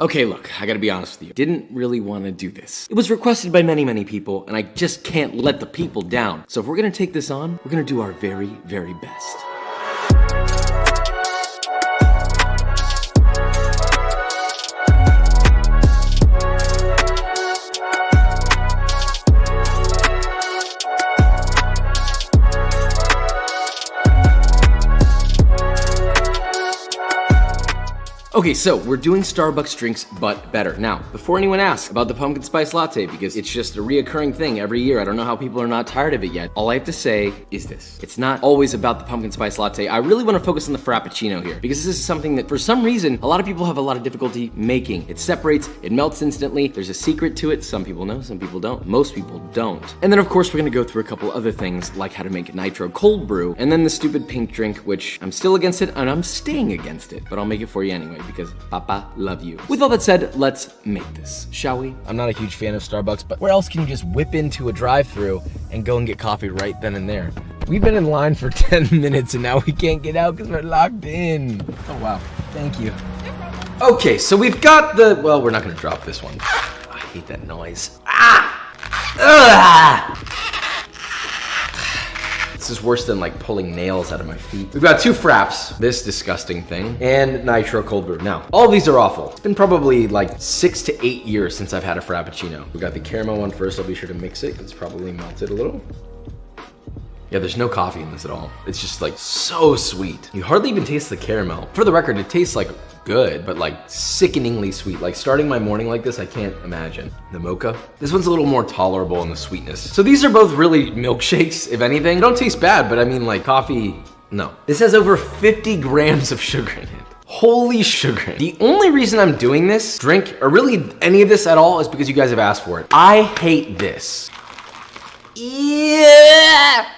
Okay, look, I gotta be honest with you. Didn't really want to do this. It was requested by many, many people, and I just can't let the people down. So if we're gonna take this on, we're gonna do our very, very best. Okay, so we're doing Starbucks drinks, but better. Now, before anyone asks about the pumpkin spice latte, because it's just a reoccurring thing every year, I don't know how people are not tired of it yet. All I have to say is this. It's not always about the pumpkin spice latte. I really want to focus on the Frappuccino here, because this is something that for some reason, a lot of people have a lot of difficulty making. It separates, it melts instantly. There's a secret to it. Some people know, some people don't. Most people don't. And then of course, we're gonna go through a couple other things like how to make nitro cold brew, and then the stupid pink drink, which I'm still against it and I'm staying against it, but I'll make it for you anyway, because Papa, love you. With all that said, let's make this, shall we? I'm not a huge fan of Starbucks, but where else can you just whip into a drive-thru and go and get coffee right then and there? We've been in line for 10 minutes and now we can't get out because we're locked in. Oh wow, thank you. Okay, so we've got the, well, we're not gonna drop this one. I hate that noise. This is worse than like pulling nails out of my feet. We've got 2 fraps, this disgusting thing, and nitro cold brew. Now, all of these are awful. It's been probably like 6 to 8 years since I've had a Frappuccino. We got the caramel one first. I'll be sure to mix it. It's probably melted a little. Yeah, there's no coffee in this at all. It's just like so sweet. You hardly even taste the caramel. For the record, it tastes like good, but like sickeningly sweet. Like starting my morning like this, I can't imagine. The mocha, this one's a little more tolerable in the sweetness. So these are both really milkshakes, if anything. They don't taste bad, but I mean like coffee, no. This has over 50 grams of sugar in it. Holy sugar. The only reason I'm doing this drink, or really any of this at all, is because you guys have asked for it. I hate this. Yeah.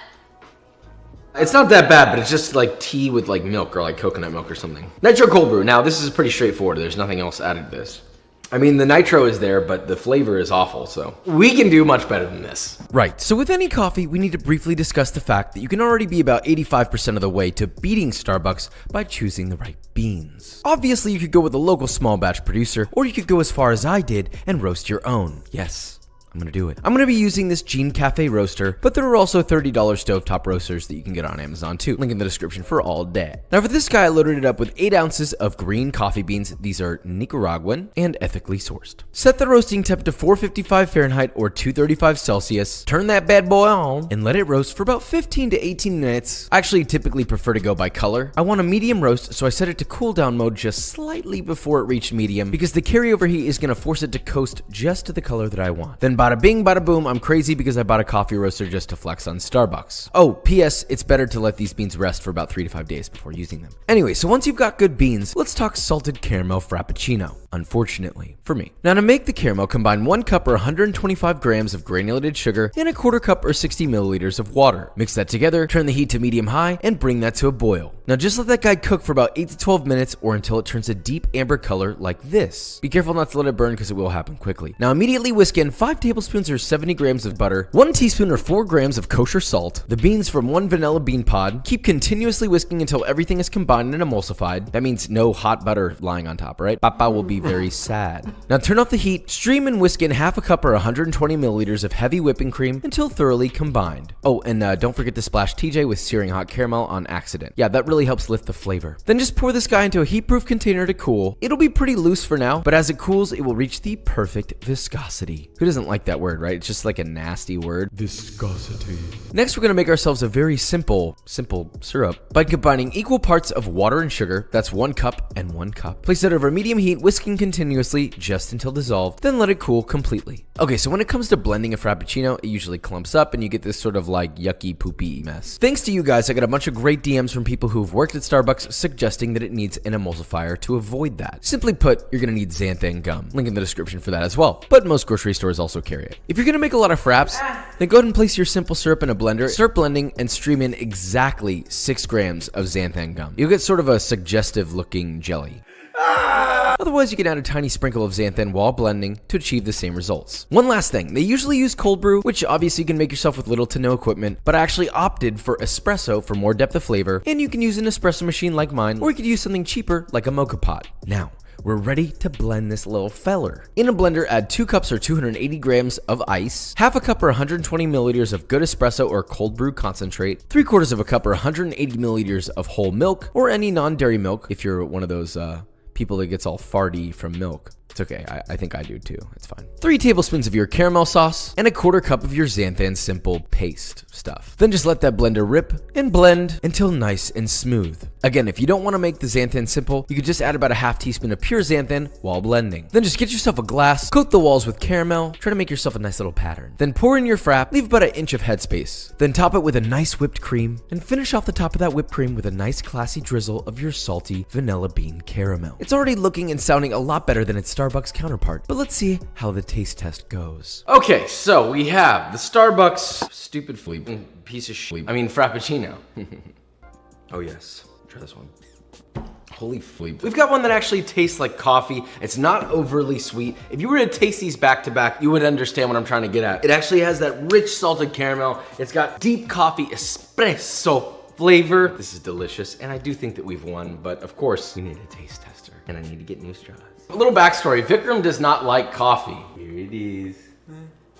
It's not that bad, but it's just like tea with like milk or like coconut milk or something. Nitro cold brew. Now this is pretty straightforward. There's nothing else added to this. I mean, the nitro is there, but the flavor is awful, so we can do much better than this. Right, so with any coffee, we need to briefly discuss the fact that you can already be about 85% of the way to beating Starbucks by choosing the right beans. Obviously, you could go with a local small batch producer, or you could go as far as I did and roast your own. Yes, I'm gonna do it. I'm gonna be using this Gene Cafe roaster, but there are also $30 stovetop roasters that you can get on Amazon too. Link in the description for all that. Now for this guy, I loaded it up with 8 ounces of green coffee beans. These are Nicaraguan and ethically sourced. Set the roasting temp to 455 Fahrenheit or 235 Celsius. Turn that bad boy on and let it roast for about 15 to 18 minutes. I actually typically prefer to go by color. I want a medium roast, so I set it to cool down mode just slightly before it reached medium because the carryover heat is gonna force it to coast just to the color that I want. Then bada bing, bada boom, I'm crazy because I bought a coffee roaster just to flex on Starbucks. Oh, P.S. It's better to let these beans rest for about 3 to 5 days before using them. Anyway, so once you've got good beans, let's talk salted caramel Frappuccino. Unfortunately, for me. Now to make the caramel, combine 1 cup or 125 grams of granulated sugar and a quarter cup or 60 milliliters of water. Mix that together, turn the heat to medium high, and bring that to a boil. Now just let that guy cook for about 8 to 12 minutes or until it turns a deep amber color like this. Be careful not to let it burn because it will happen quickly. Now immediately whisk in 5 tablespoons or 70 grams of butter, 1 teaspoon or 4 grams of kosher salt, the beans from 1 vanilla bean pod. Keep continuously whisking until everything is combined and emulsified. That means no hot butter lying on top, right? Papa will be very sad. Now turn off the heat, stream and whisk in half a cup or 120 milliliters of heavy whipping cream until thoroughly combined. Oh, and don't forget to splash TJ with searing hot caramel on accident. Yeah, that really helps lift the flavor. Then just pour this guy into a heat-proof container to cool. It'll be pretty loose for now, but as it cools, it will reach the perfect viscosity. Who doesn't like that word, right? It's just like a nasty word. Viscosity. Next, we're gonna make ourselves a very simple syrup by combining equal parts of water and sugar. That's 1 cup and 1 cup. Place that over medium heat, whisking continuously just until dissolved, then let it cool completely. Okay, so when it comes to blending a Frappuccino, it usually clumps up and you get this sort of like yucky, poopy mess. Thanks to you guys, I got a bunch of great DMs from people who've worked at Starbucks suggesting that it needs an emulsifier to avoid that. Simply put, you're gonna need xanthan gum. Link in the description for that as well, but most grocery stores also carry it. If you're gonna make a lot of fraps, then go ahead and place your simple syrup in a blender, start blending, and stream in exactly 6 grams of xanthan gum. You'll get sort of a suggestive looking jelly. Otherwise, you can add a tiny sprinkle of xanthan while blending to achieve the same results. One last thing, they usually use cold brew, which obviously you can make yourself with little to no equipment, but I actually opted for espresso for more depth of flavor, and you can use an espresso machine like mine, or you could use something cheaper like a mocha pot. Now, we're ready to blend this little feller. In a blender, add 2 cups or 280 grams of ice, half a cup or 120 milliliters of good espresso or cold brew concentrate, 3/4 of a cup or 180 milliliters of whole milk, or any non-dairy milk if you're one of those people that gets all farty from milk. It's okay, I think I do too, it's fine. 3 tablespoons of your caramel sauce, and a 1/4 cup of your xanthan simple paste stuff. Then just let that blender rip and blend until nice and smooth. Again, if you don't want to make the xanthan simple, you could just add about a half teaspoon of pure xanthan while blending. Then just get yourself a glass, coat the walls with caramel, try to make yourself a nice little pattern. Then pour in your frap, leave about 1 inch of headspace. Then top it with a nice whipped cream, and finish off the top of that whipped cream with a nice classy drizzle of your salty vanilla bean caramel. It's already looking and sounding a lot better than its Starbucks counterpart, but let's see how the taste test goes. Okay, so we have the Starbucks stupid piece of shit. Frappuccino. Oh yes, try this one. Holy fleep. We've got one that actually tastes like coffee. It's not overly sweet. If you were to taste these back to back, you would understand what I'm trying to get at. It actually has that rich salted caramel. It's got deep coffee espresso flavor. This is delicious, and I do think that we've won, but of course, we need a taste tester, and I need to get new straws. A little backstory, Vikram does not like coffee. Here it is.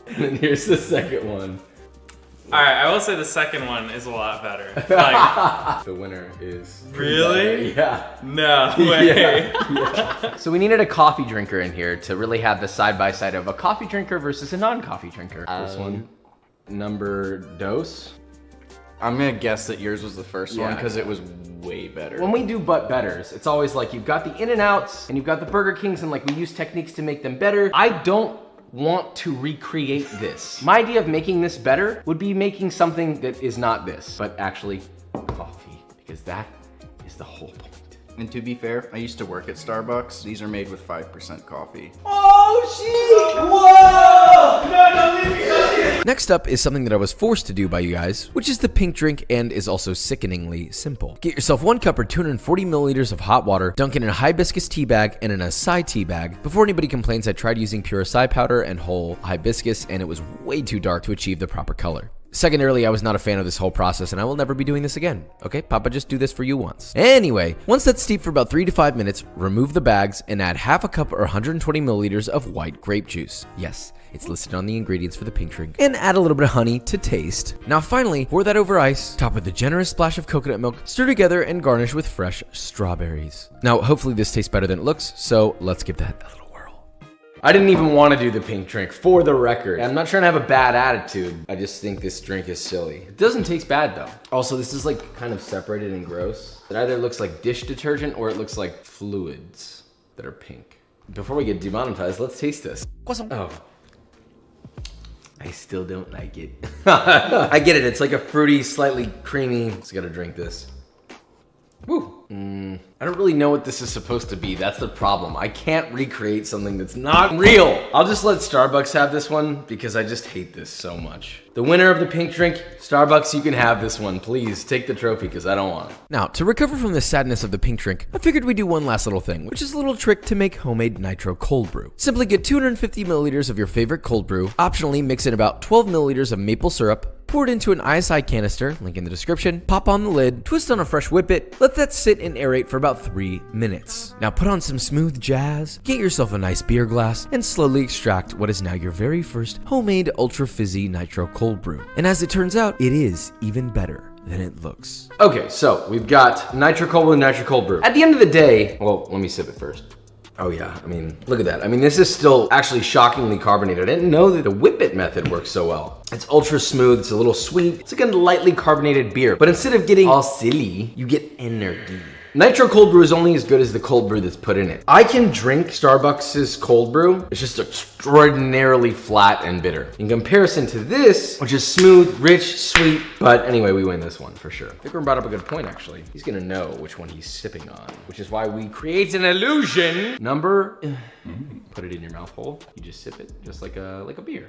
And then here's the second one. Alright, I will say the second one is a lot better. Like, the winner is... Really? Yeah. No way. Yeah. So we needed a coffee drinker in here to really have the side-by-side of a coffee drinker versus a non-coffee drinker. This one, number dos. I'm gonna guess that yours was the first one because it was way better. When we do but betters, it's always like you've got the In-N-Outs and you've got the Burger Kings and like we use techniques to make them better. I don't want to recreate this. My idea of making this better would be making something that is not this, but actually coffee, because that is the whole point. And to be fair, I used to work at Starbucks. These are made with 5% coffee. Oh, shit! Whoa! No, leave me alone. Next up is something that I was forced to do by you guys, which is the pink drink and is also sickeningly simple. Get yourself 1 cup or 240 milliliters of hot water, dunk it in a hibiscus tea bag and in a acai tea bag. Before anybody complains, I tried using pure acai powder and whole hibiscus, and it was way too dark to achieve the proper color. Secondarily, I was not a fan of this whole process and I will never be doing this again. Okay, Papa, just do this for you once. Anyway, once that's steeped for about 3 to 5 minutes, remove the bags and add half a cup or 120 milliliters of white grape juice. Yes, it's listed on the ingredients for the pink drink. And add a little bit of honey to taste. Now finally, pour that over ice, top with a generous splash of coconut milk, stir together and garnish with fresh strawberries. Now, hopefully this tastes better than it looks, so let's give that a little. I didn't even want to do the pink drink, for the record. I'm not trying to have a bad attitude. I just think this drink is silly. It doesn't taste bad though. Also, this is like kind of separated and gross. It either looks like dish detergent or it looks like fluids that are pink. Before we get demonetized, let's taste this. Oh. I still don't like it. I get it, it's like a fruity, slightly creamy. Just gotta drink this. Woo. I don't really know what this is supposed to be. That's the problem. I can't recreate something that's not real. I'll just let Starbucks have this one because I just hate this so much. The winner of the pink drink, Starbucks, you can have this one. Please take the trophy because I don't want it. Now, to recover from the sadness of the pink drink, I figured we'd do one last little thing, which is a little trick to make homemade nitro cold brew. Simply get 250 milliliters of your favorite cold brew, optionally mix in about 12 milliliters of maple syrup, pour it into an ISI canister, link in the description, pop on the lid, twist on a fresh whippet, let that sit and aerate for about 3 minutes. Now put on some smooth jazz, get yourself a nice beer glass, and slowly extract what is now your very first homemade ultra fizzy nitro cold brew. And as it turns out, it is even better than it looks. Okay, so we've got nitro cold brew and nitro cold brew. At the end of the day, well, let me sip it first. Oh yeah, I mean, look at that. I mean, this is still actually shockingly carbonated. I didn't know that the whippet method works so well. It's ultra smooth, it's a little sweet. It's like a lightly carbonated beer, but instead of getting all silly, you get energy. Nitro cold brew is only as good as the cold brew that's put in it. I can drink Starbucks' cold brew. It's just extraordinarily flat and bitter. In comparison to this, which is smooth, rich, sweet, but anyway, we win this one for sure. Vikram brought up a good point actually. He's gonna know which one he's sipping on, which is why we create an illusion. Put it in your mouth hole. You just sip it, just like a beer.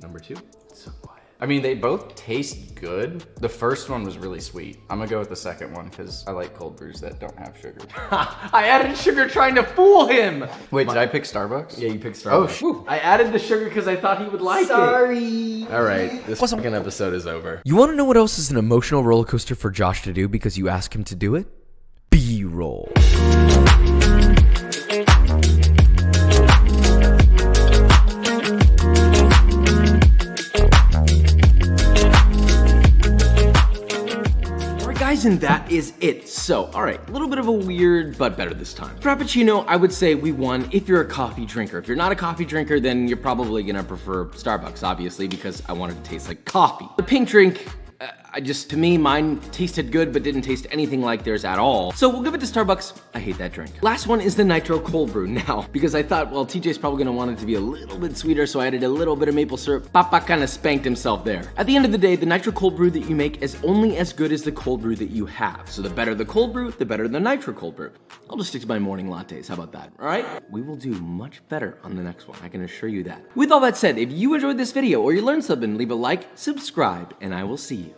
Number 2, so quiet. I mean, they both taste good. The first one was really sweet. I'm gonna go with the second one because I like cold brews that don't have sugar. I added sugar trying to fool him. Wait, did I pick Starbucks? Yeah, you picked Starbucks. Oh, I added the sugar because I thought he would like it. Sorry. All right, this fucking episode is over. You want to know what else is an emotional roller coaster for Josh to do because you ask him to do it? B-roll. guys, and that is it. So, all right, a little bit of a weird, but better this time. Frappuccino, I would say we won if you're a coffee drinker. If you're not a coffee drinker, then you're probably gonna prefer Starbucks, obviously, because I want it to taste like coffee. The pink drink, to me, mine tasted good, but didn't taste anything like theirs at all. So we'll give it to Starbucks. I hate that drink. Last one is the Nitro Cold Brew. Now, because I thought, well, TJ's probably gonna want it to be a little bit sweeter, so I added a little bit of maple syrup. Papa kind of spanked himself there. At the end of the day, the Nitro Cold Brew that you make is only as good as the cold brew that you have. So the better the cold brew, the better the Nitro Cold Brew. I'll just stick to my morning lattes. How about that? All right? We will do much better on the next one. I can assure you that. With all that said, if you enjoyed this video or you learned something, leave a like, subscribe, and I will see you